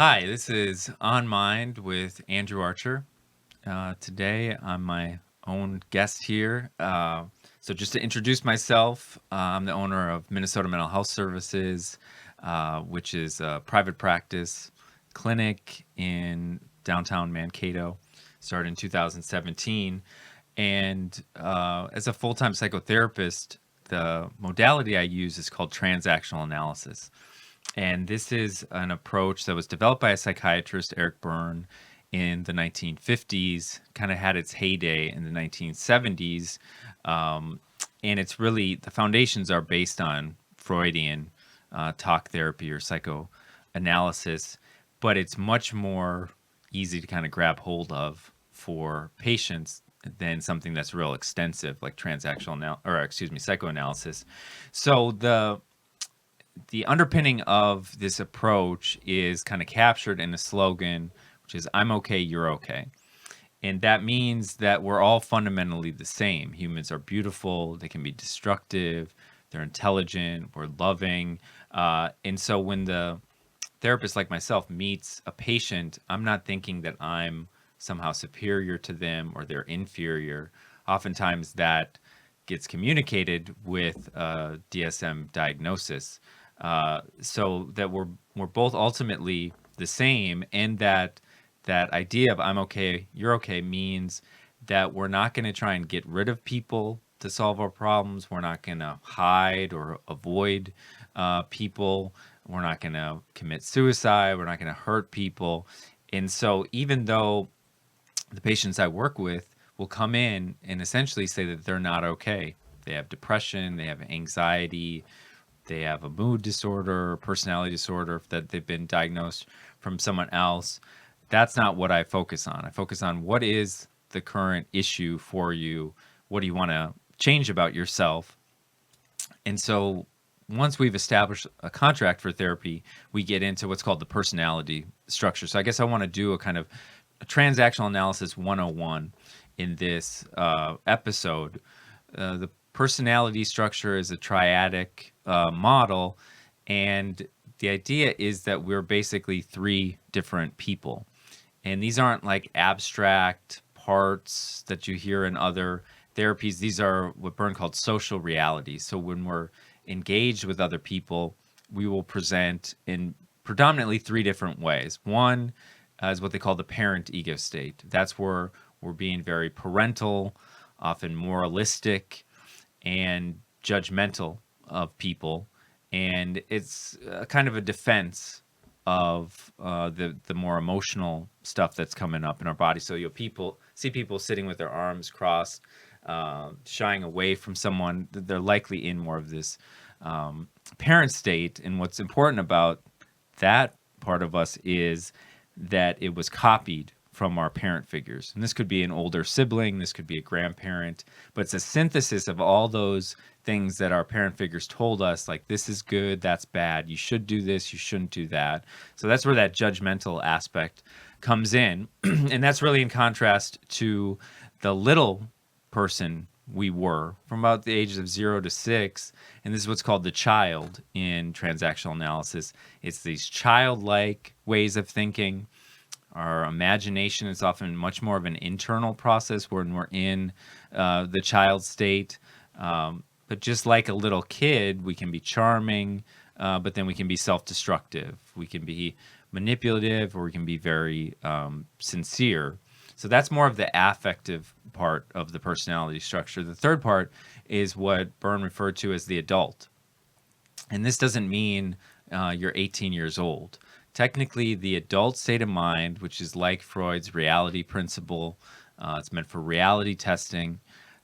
Hi, this is On Mind with Andrew Archer. Today, I'm my own guest here. So, just to introduce myself, I'm the owner of Minnesota Mental Health Services, which is a private practice clinic in downtown Mankato. Started in 2017. And as a full time psychotherapist, the modality I use is called transactional analysis. And this is an approach that was developed by a psychiatrist, Eric Berne, in the 1950s, kind of had its heyday in the 1970s. Um, and it's really, the foundations are based on Freudian talk therapy or psychoanalysis, but it's much more easy to kind of grab hold of for patients than something that's real extensive like psychoanalysis. So the underpinning of this approach is kind of captured in a slogan, which is I'm okay, you're okay. And that means that we're all fundamentally the same. Humans are beautiful, they can be destructive, they're intelligent, we're loving. And so when the therapist like myself meets a patient, I'm not thinking that I'm somehow superior to them or they're inferior. Oftentimes that gets communicated with a DSM diagnosis, so that we're both ultimately the same, and that idea of I'm okay, you're okay means that we're not going to try and get rid of people to solve our problems. We're not going to hide or avoid people. We're not going to commit suicide. We're not going to hurt people. And so even though the patients I work with will come in and essentially say that they're not okay, they have depression, they have anxiety, they have a mood disorder or personality disorder that they've been diagnosed from someone else. That's not what I focus on. I focus on what is the current issue for you? What do you want to change about yourself? And so once we've established a contract for therapy, we get into what's called the personality structure. So I guess I want to do a kind of a transactional analysis 101 in this episode. The personality structure is a triadic model, and the idea is that we're basically three different people. And these aren't like abstract parts that you hear in other therapies. These are what Berne called social realities. So when we're engaged with other people, we will present in predominantly three different ways. One is what they call the parent ego state. That's where we're being very parental, often moralistic, and judgmental of people, and it's kind of a defense of the more emotional stuff that's coming up in our body. So you'll see people sitting with their arms crossed, shying away from someone. They're likely in more of this parent state. And what's important about that part of us is that it was copied from our parent figures. And this could be an older sibling, this could be a grandparent, but it's a synthesis of all those things that our parent figures told us, like this is good, that's bad, you should do this, you shouldn't do that. So that's where that judgmental aspect comes in. And that's really in contrast to the little person we were from about the ages of 0 to 6. And this is what's called the child in transactional analysis. It's these childlike ways of thinking. Our imagination is often much more of an internal process when we're in the child state. But just like a little kid, we can be charming, but then we can be self-destructive. We can be manipulative, or we can be very sincere. So that's more of the affective part of the personality structure. The third part is what Berne referred to as the adult. And this doesn't mean you're 18 years old. Technically, the adult state of mind, which is like Freud's reality principle, it's meant for reality testing,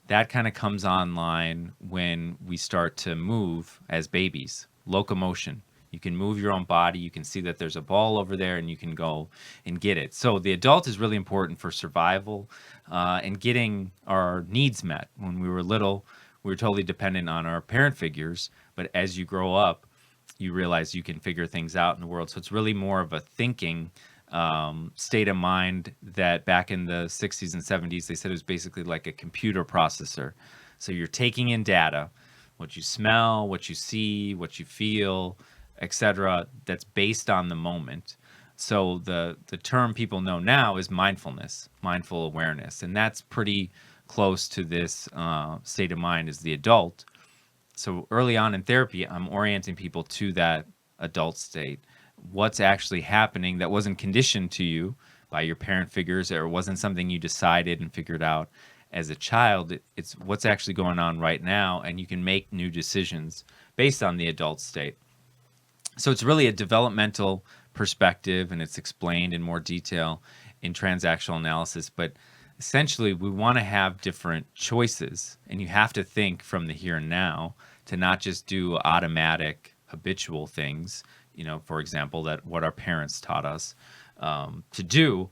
that kind of comes online when we start to move as babies. Locomotion. You can move your own body. You can see that there's a ball over there and you can go and get it. So the adult is really important for survival and getting our needs met. When we were little, we were totally dependent on our parent figures. But as you grow up, you realize you can figure things out in the world. So it's really more of a thinking state of mind that back in the 60s and 70s, they said it was basically like a computer processor. So you're taking in data, what you smell, what you see, what you feel, etc., that's based on the moment. So the term people know now is mindfulness, mindful awareness, and that's pretty close to this state of mind as the adult. So early on in therapy, I'm orienting people to that adult state. What's actually happening that wasn't conditioned to you by your parent figures, or wasn't something you decided and figured out as a child. It's what's actually going on right now, and you can make new decisions based on the adult state. So it's really a developmental perspective, and it's explained in more detail in transactional analysis. But essentially, we want to have different choices, and you have to think from the here and now to not just do automatic, habitual things. For example, that what our parents taught us to do.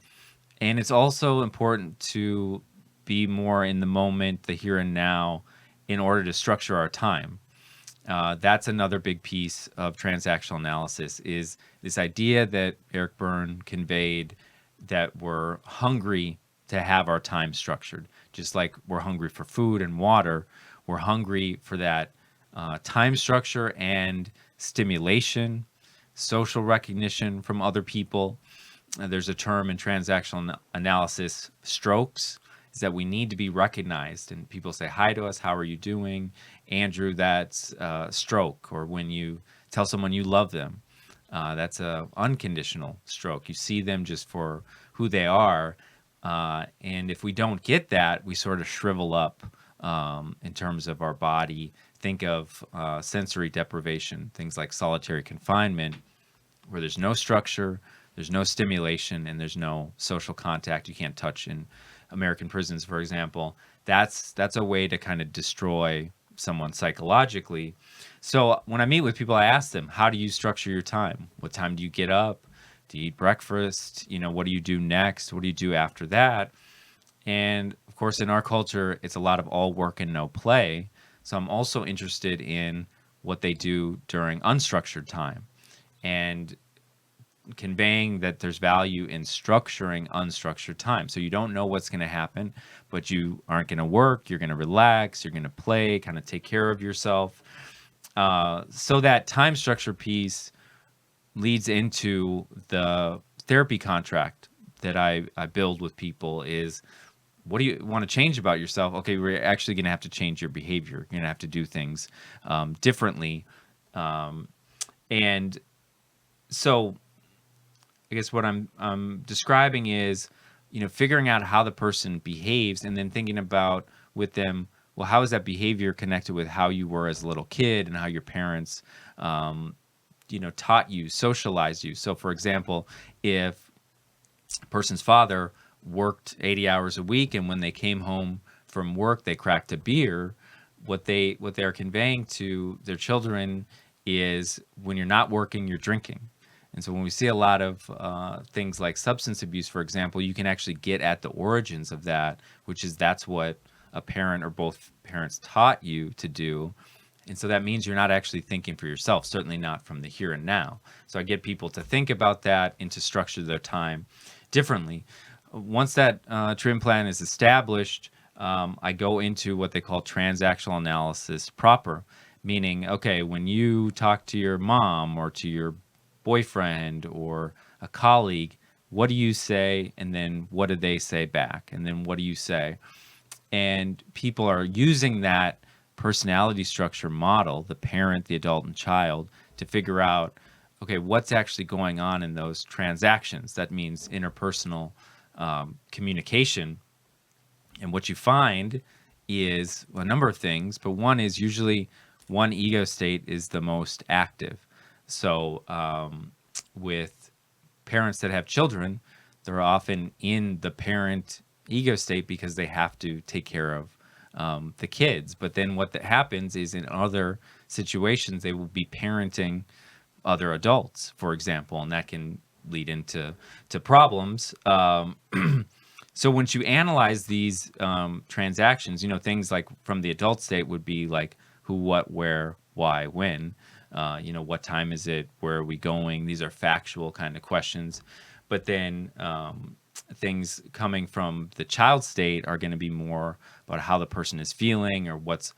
And it's also important to be more in the moment, the here and now, in order to structure our time. That's another big piece of transactional analysis, is this idea that Eric Berne conveyed, that we're hungry to have our time structured. Just like we're hungry for food and water, we're hungry for that time structure and stimulation, social recognition from other people. There's a term in transactional analysis, strokes, is that we need to be recognized. And people say hi to us, how are you doing? Andrew, that's a stroke. Or when you tell someone you love them, that's a unconditional stroke. You see them just for who they are. And if we don't get that, we sort of shrivel up in terms of our body. Think of sensory deprivation, things like solitary confinement, where there's no structure, there's no stimulation, and there's no social contact. You can't touch in American prisons, for example. That's a way to kind of destroy someone psychologically. So when I meet with people, I ask them, how do you structure your time? What time do you get up? Do you eat breakfast? What do you do next? What do you do after that? And of course, in our culture, it's a lot of all work and no play. So I'm also interested in what they do during unstructured time, and conveying that there's value in structuring unstructured time. So you don't know what's going to happen, but you aren't going to work. You're going to relax. You're going to play, kind of take care of yourself. So that time structure piece leads into the therapy contract that I build with people is, what do you want to change about yourself? Okay, we're actually going to have to change your behavior. You're going to have to do things differently. And so I guess what I'm describing is, figuring out how the person behaves, and then thinking about with them, well, how is that behavior connected with how you were as a little kid and how your parents, taught you, socialized you. So, for example, if a person's father worked 80 hours a week, and when they came home from work, they cracked a beer, what they're conveying to their children is, when you're not working, you're drinking. And so when we see a lot of things like substance abuse, for example, you can actually get at the origins of that, which is that's what a parent or both parents taught you to do. And so that means you're not actually thinking for yourself, certainly not from the here and now. So I get people to think about that and to structure their time differently. Once that treatment plan is established, I go into what they call transactional analysis proper, meaning, okay, when you talk to your mom or to your boyfriend or a colleague, what do you say? And then what do they say back? And then what do you say? And people are using that personality structure model, the parent, the adult, and child, to figure out, okay, what's actually going on in those transactions. That means interpersonal communication. And what you find is a number of things, but one is usually one ego state is the most active. So with parents that have children, they're often in the parent ego state because they have to take care of the kids. But then what that happens is, in other situations, they will be parenting other adults, for example, and that can lead into problems. So once you analyze these transactions, things like from the adult state would be like who, what, where, why, when. What time is it? Where are we going? These are factual kind of questions. But then things coming from the child state are going to be more about how the person is feeling, or what's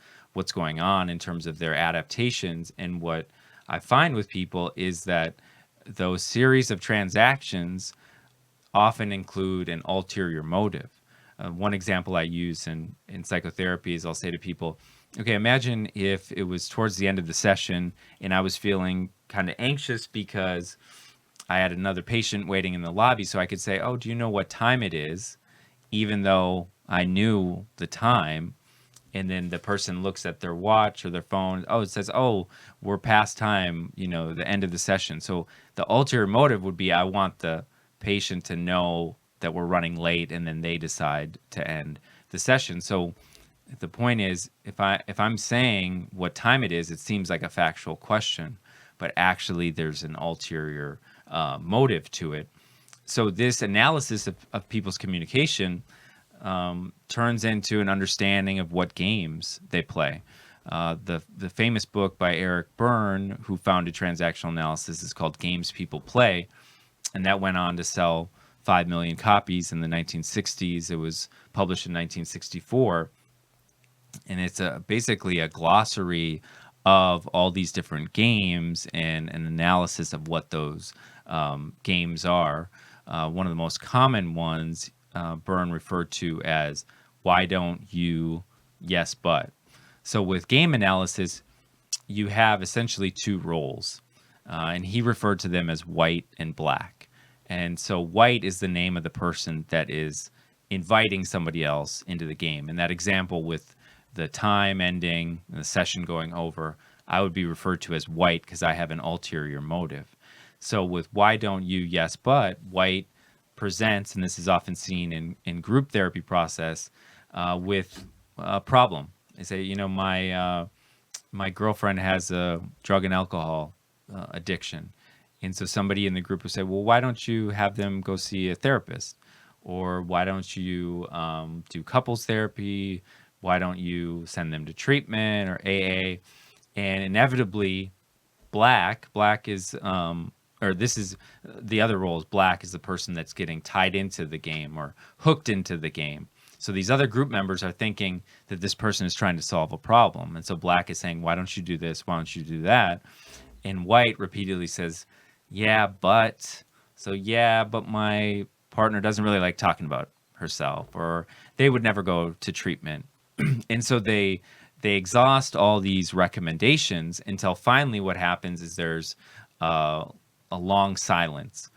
going on in terms of their adaptations. And what I find with people is that those series of transactions often include an ulterior motive. One example I use in psychotherapy is I'll say to people, okay, imagine if it was towards the end of the session and I was feeling kind of anxious because I had another patient waiting in the lobby. So I could say, oh, do you know what time it is? Even though I knew the time. And then the person looks at their watch or their phone. Oh, it says, oh, we're past time, the end of the session. So the ulterior motive would be I want the patient to know that we're running late, and then they decide to end the session. So the point is, if I'm saying what time it is, it seems like a factual question, but actually there's an ulterior motive to it. So this analysis of people's communication turns into an understanding of what games they play. The famous book by Eric Berne, who founded transactional analysis, is called Games People Play, and that went on to sell 5 million copies in the 1960s. It was published in 1964, and it's basically a glossary of all these different games and an analysis of what those games are. One of the most common ones Byrne referred to as "why don't you yes but." So with game analysis, you have essentially two roles, and he referred to them as white and black. And so white is the name of the person that is inviting somebody else into the game. In that example with the time ending and the session going over, I would be referred to as white because I have an ulterior motive. So with "why don't you yes but," white presents, and this is often seen in group therapy process, with a problem. They say, my girlfriend has a drug and alcohol addiction. And so somebody in the group will say, well, why don't you have them go see a therapist? Or why don't you do couples therapy? Why don't you send them to treatment or AA? And inevitably, black is or this is the other role is black is the person that's getting tied into the game or hooked into the game. So these other group members are thinking that this person is trying to solve a problem. And so black is saying, why don't you do this? Why don't you do that? And white repeatedly says, yeah, but. So yeah, but my partner doesn't really like talking about herself, or they would never go to treatment. And so they exhaust all these recommendations until finally what happens is there's a long silence.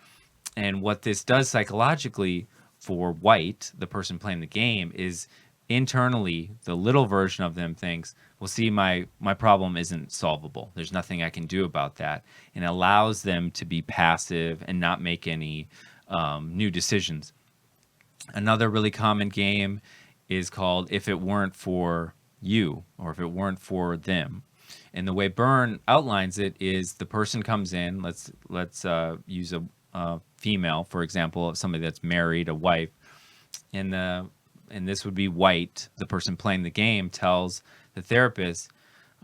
And what this does psychologically for white, the person playing the game, is internally the little version of them thinks, well, see, my problem isn't solvable. There's nothing I can do about that. And allows them to be passive and not make any new decisions. Another really common game is called If It Weren't For You, or If It Weren't For Them. And the way Byrne outlines it is the person comes in, let's use a female, for example, somebody that's married, a wife, and this would be white. The person playing the game tells the therapist,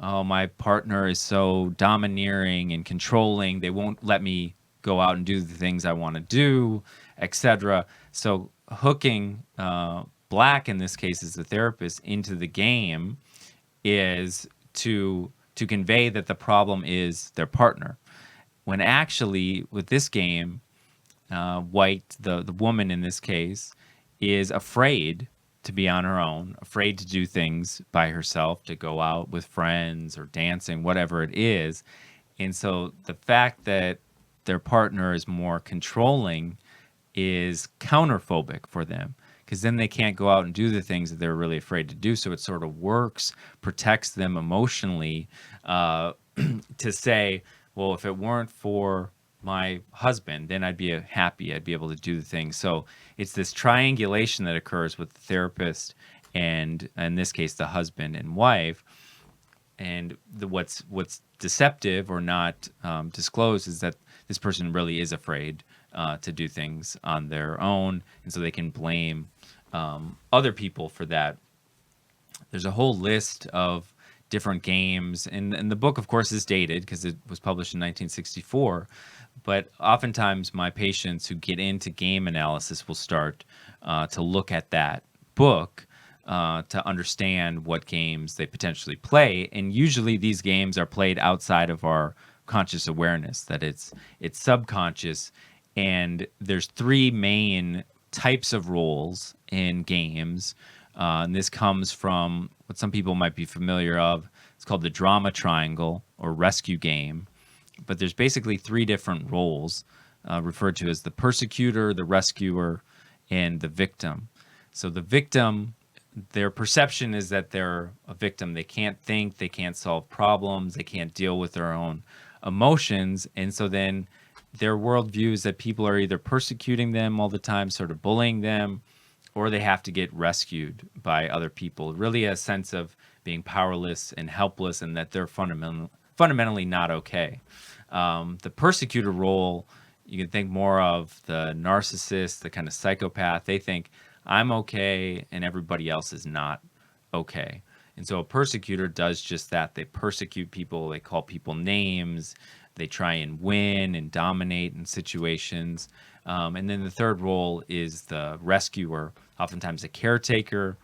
oh, my partner is so domineering and controlling. They won't let me go out and do the things I want to do, etc. So hooking black, in this case, as the therapist, into the game is to convey that the problem is their partner. When actually, with this game, white, the woman in this case, is afraid to be on her own, afraid to do things by herself, to go out with friends or dancing, whatever it is. And so the fact that their partner is more controlling is counterphobic for them, because then they can't go out and do the things that they're really afraid to do. So it sort of works, protects them emotionally, to say, well, if it weren't for my husband, then I'd be happy. I'd be able to do the things. So it's this triangulation that occurs with the therapist and, in this case, the husband and wife. And what's deceptive or not disclosed is that this person really is afraid to do things on their own, and so they can blame other people for that. There's a whole list of different games, and the book, of course, is dated because it was published in 1964. But oftentimes, my patients who get into game analysis will start to look at that book to understand what games they potentially play. And usually, these games are played outside of our conscious awareness, that it's subconscious. And there's three main types of roles in games. And this comes from what some people might be familiar of. It's called the drama triangle or rescue game. But there's basically three different roles referred to as the persecutor, the rescuer, and the victim. So the victim, their perception is that they're a victim. They can't think, they can't solve problems, they can't deal with their own emotions. And so then their worldview is that people are either persecuting them all the time, sort of bullying them, or they have to get rescued by other people. Really a sense of being powerless and helpless, and that they're fundamentally not okay. The persecutor role, you can think more of the narcissist, the kind of psychopath. They think, I'm okay and everybody else is not okay. And so a persecutor does just that. They persecute people, they call people names, they try and win and dominate in situations. And then the third role is the rescuer, oftentimes a caretaker,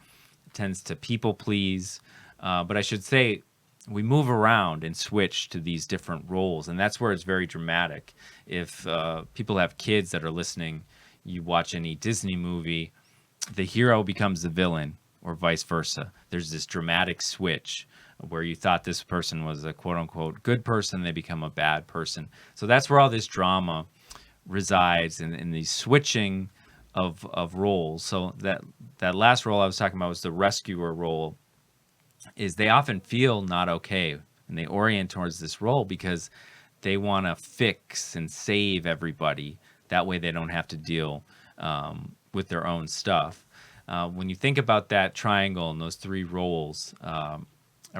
tends to people please. But I should say, we move around and switch to these different roles, and that's where it's very dramatic. If people have kids that are listening, you watch any Disney movie, the hero becomes the villain, or vice versa. There's this dramatic switch where you thought this person was a quote-unquote good person, they become a bad person. So that's where all this drama resides, in the switching of roles. So that last role I was talking about was the rescuer role. Is they often feel not okay, and they orient towards this role because they want to fix and save everybody. That way they don't have to deal with their own stuff. When you think about that triangle and those three roles, a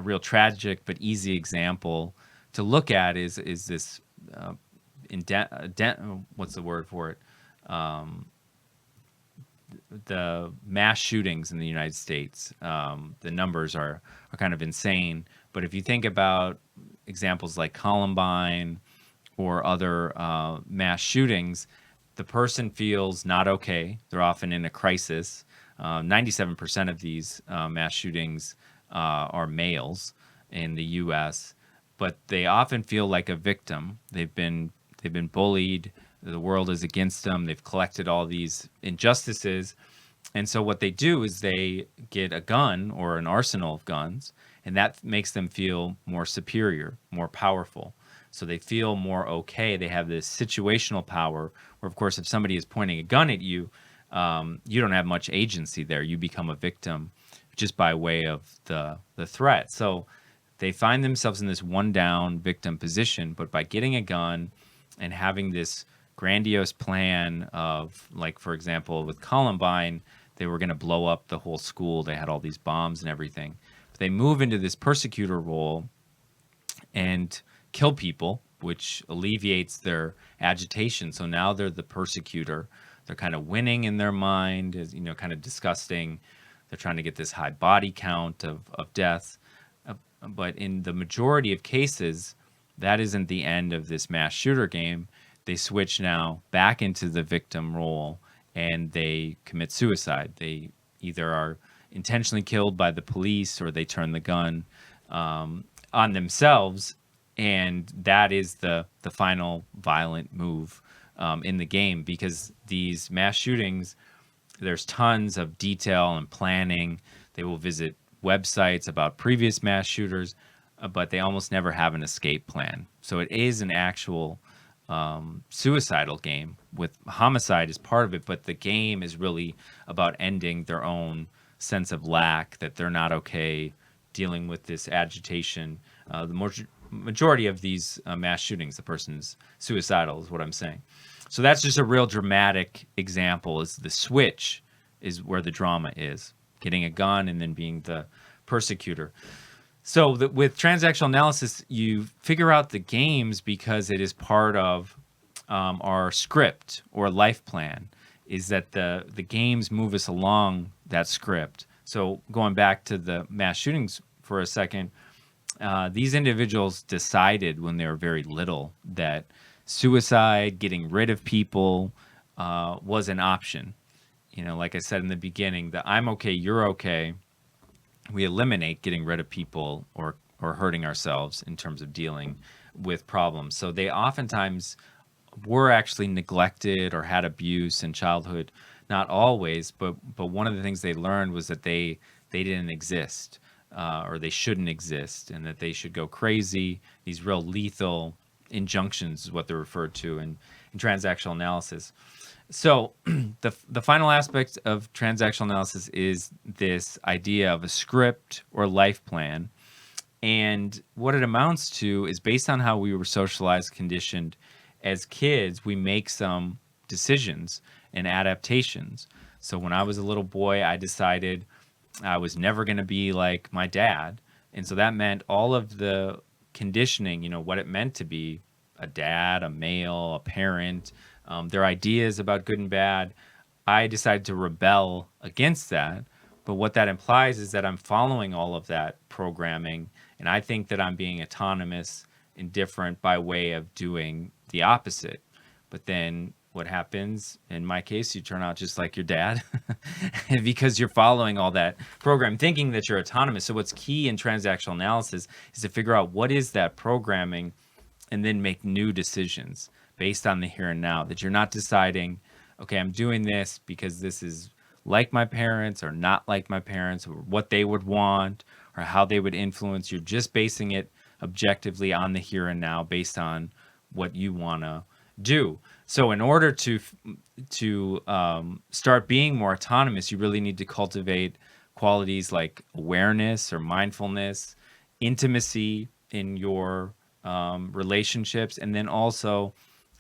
real tragic but easy example to look at is this what's the word for it? The mass shootings in the United States. The numbers are kind of insane. But if you think about examples like Columbine or other mass shootings, the person feels not okay. They're often in a crisis. 97% of these mass shootings are males in the U.S., but they often feel like a victim. They've been bullied. The world is against them. They've collected all these injustices. And so what they do is they get a gun or an arsenal of guns, and that makes them feel more superior, more powerful. So they feel more okay. They have this situational power where, of course, if somebody is pointing a gun at you, you don't have much agency there. You become a victim just by way of the threat. So they find themselves in this one down victim position, but by getting a gun and having this grandiose plan of, like, for example, with Columbine, they were going to blow up the whole school. They had all these bombs and everything. But they move into this persecutor role and kill people, which alleviates their agitation. So now they're the persecutor. They're kind of winning in their mind, is, kind of disgusting. They're trying to get this high body count of deaths. But in the majority of cases, that isn't the end of this mass shooter game. They switch now back into the victim role and they commit suicide. They either are intentionally killed by the police or they turn the gun on themselves. And that is the final violent move in the game, because these mass shootings, there's tons of detail and planning. They will visit websites about previous mass shooters, but they almost never have an escape plan. So it is an actual suicidal game with homicide as part of it, but the game is really about ending their own sense of lack, that they're not okay dealing with this agitation. The majority of these mass shootings, the person's suicidal is what I'm saying. So that's just a real dramatic example, is the switch is where the drama is, getting a gun and then being the persecutor. So with transactional analysis, you figure out the games because it is part of our script or life plan, is that the games move us along that script. So going back to the mass shootings for a second, these individuals decided when they were very little that suicide, getting rid of people, was an option. Like I said in the beginning, the I'm okay, you're okay. We eliminate getting rid of people or hurting ourselves in terms of dealing with problems. So they oftentimes were actually neglected or had abuse in childhood. Not always, but one of the things they learned was that they didn't exist, or they shouldn't exist, and that they should go crazy. These real lethal injunctions is what they're referred to in transactional analysis. So the final aspect of transactional analysis is this idea of a script or life plan. And what it amounts to is, based on how we were socialized, conditioned as kids, we make some decisions and adaptations. So when I was a little boy, I decided I was never going to be like my dad. And so that meant all of the conditioning, what it meant to be a dad, a male, a parent, their ideas about good and bad. I decided to rebel against that. But what that implies is that I'm following all of that programming, and I think that I'm being autonomous and different by way of doing the opposite. But then what happens, in my case, you turn out just like your dad because you're following all that program, thinking that you're autonomous. So what's key in transactional analysis is to figure out what is that programming and then make new decisions based on the here and now, that you're not deciding, okay, I'm doing this because this is like my parents or not like my parents, or what they would want or how they would influence. You're just basing it objectively on the here and now based on what you want to do. So in order to start being more autonomous, you really need to cultivate qualities like awareness or mindfulness, intimacy in your relationships, and then also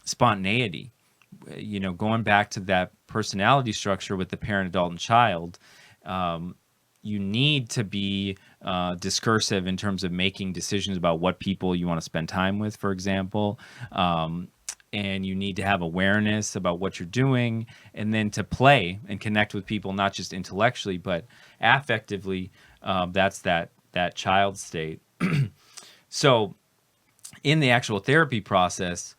spontaneity. Going back to that personality structure with the parent, adult, and child, you need to be discursive in terms of making decisions about what people you want to spend time with, for example. And you need to have awareness about what you're doing, and then to play and connect with people, not just intellectually, but affectively. That's that child state. So in the actual therapy process,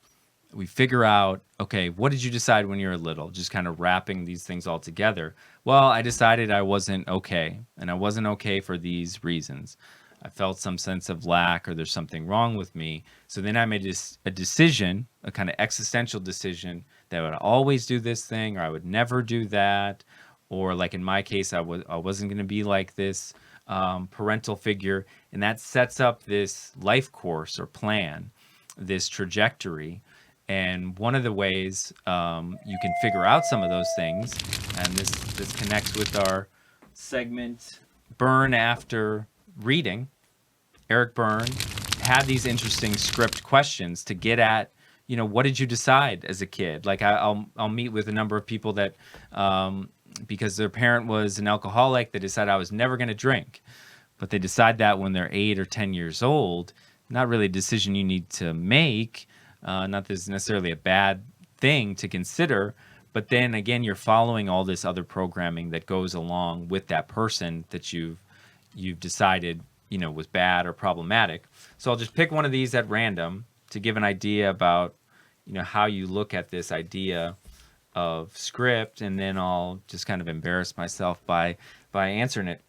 we figure out, okay, what did you decide when you were little? Just kind of wrapping these things all together. Well, I decided I wasn't okay, and I wasn't okay for these reasons. I felt some sense of lack, or there's something wrong with me. So then I made a decision, a kind of existential decision, that I would always do this thing, or I would never do that. Or like in my case, I wasn't going to be like this parental figure. And that sets up this life course or plan, this trajectory. And one of the ways you can figure out some of those things, and this connects with our segment, Burn After Reading. Eric Byrne had these interesting script questions to get at, what did you decide as a kid? Like I'll meet with a number of people that, because their parent was an alcoholic, they decided I was never going to drink. But they decide that when they're 8 or 10 years old. Not really a decision you need to make. Not that it's necessarily a bad thing to consider, but then again, you're following all this other programming that goes along with that person that you've decided, was bad or problematic. So I'll just pick one of these at random to give an idea about, how you look at this idea of script, and then I'll just kind of embarrass myself by answering it.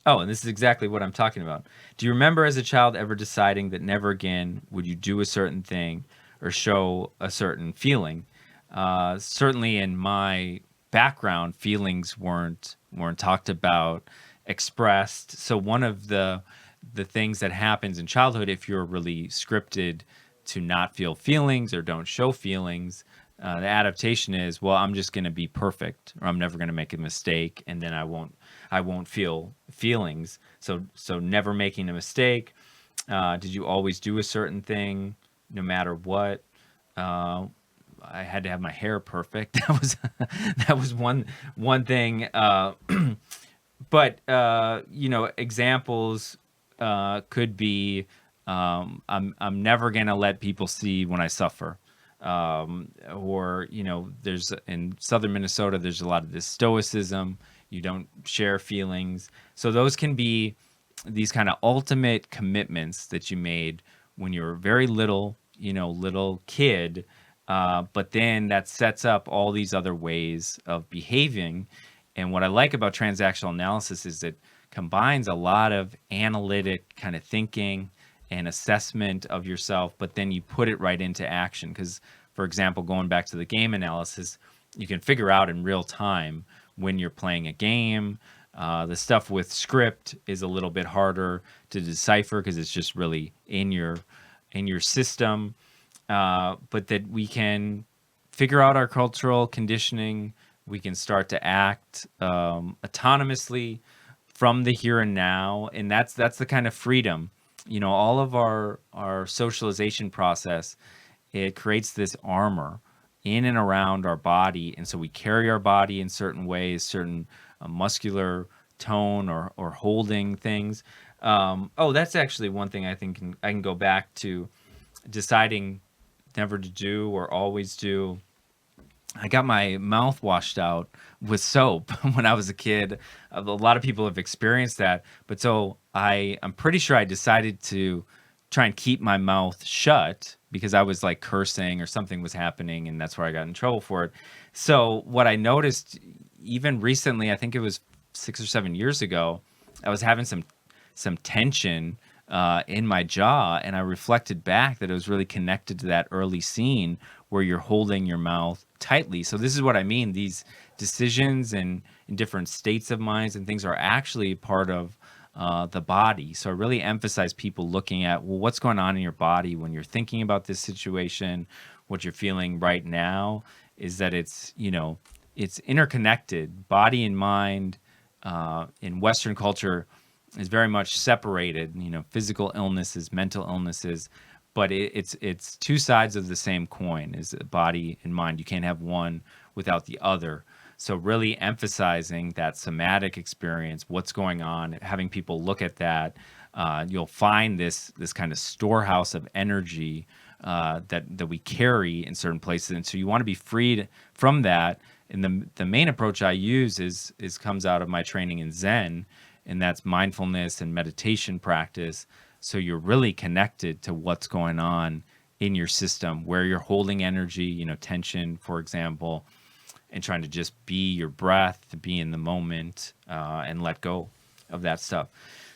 Oh, and this is exactly what I'm talking about. Do you remember as a child ever deciding that never again would you do a certain thing or show a certain feeling? Certainly in my background, feelings weren't talked about, expressed. So one of the things that happens in childhood, if you're really scripted to not feel feelings or don't show feelings, the adaptation is, well, I'm just going to be perfect, or I'm never going to make a mistake, and then I won't feel feelings. So never making a mistake. Did you always do a certain thing no matter what? I had to have my hair perfect. That was one thing. But examples could be, I'm never gonna let people see when I suffer. Or there's in southern Minnesota, there's a lot of this stoicism. You don't share feelings. So those can be these kind of ultimate commitments that you made when you were very little kid. But then that sets up all these other ways of behaving. And what I like about transactional analysis is it combines a lot of analytic kind of thinking and assessment of yourself, but then you put it right into action. Because, for example, going back to the game analysis, you can figure out in real time when you're playing a game. The stuff with script is a little bit harder to decipher because it's just really in your system. But that we can figure out our cultural conditioning. We can start to act autonomously from the here and now, and that's the kind of freedom. All of our socialization process, it creates this armor in and around our body, and so we carry our body in certain ways, certain muscular tone or holding things. Oh, that's actually one thing I think I can go back to deciding never to do or always do. I got my mouth washed out with soap when I was a kid. A lot of people have experienced that, but so I'm pretty sure I decided to try and keep my mouth shut because I was like cursing or something was happening, and that's where I got in trouble for it. So what I noticed even recently, I think it was 6 or 7 years ago, I was having some tension in my jaw, and I reflected back that it was really connected to that early scene where you're holding your mouth tightly. So this is what I mean. These decisions and in different states of minds and things are actually part of the body. So I really emphasize people looking at, well, what's going on in your body when you're thinking about this situation, what you're feeling right now, is that it's interconnected. Body and mind in Western culture is very much separated, physical illnesses, mental illnesses, but it's two sides of the same coin, is body and mind. You can't have one without the other. So really emphasizing that somatic experience, what's going on, having people look at that, you'll find this kind of storehouse of energy that we carry in certain places. And so you want to be freed from that. And the main approach I use is comes out of my training in Zen, and that's mindfulness and meditation practice. So you're really connected to what's going on in your system, where you're holding energy, tension, for example, and trying to just be your breath, to be in the moment, and let go of that stuff.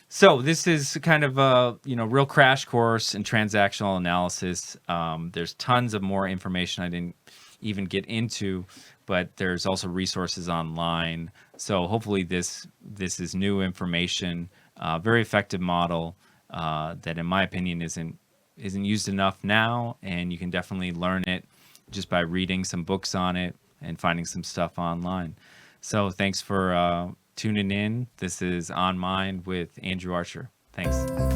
So this is kind of a real crash course in transactional analysis. There's tons of more information I didn't even get into, but there's also resources online. So hopefully this is new information, very effective model that, in my opinion, isn't used enough now, and you can definitely learn it just by reading some books on it and finding some stuff online. So thanks for tuning in. This is On Mind with Andrew Archer. Thanks.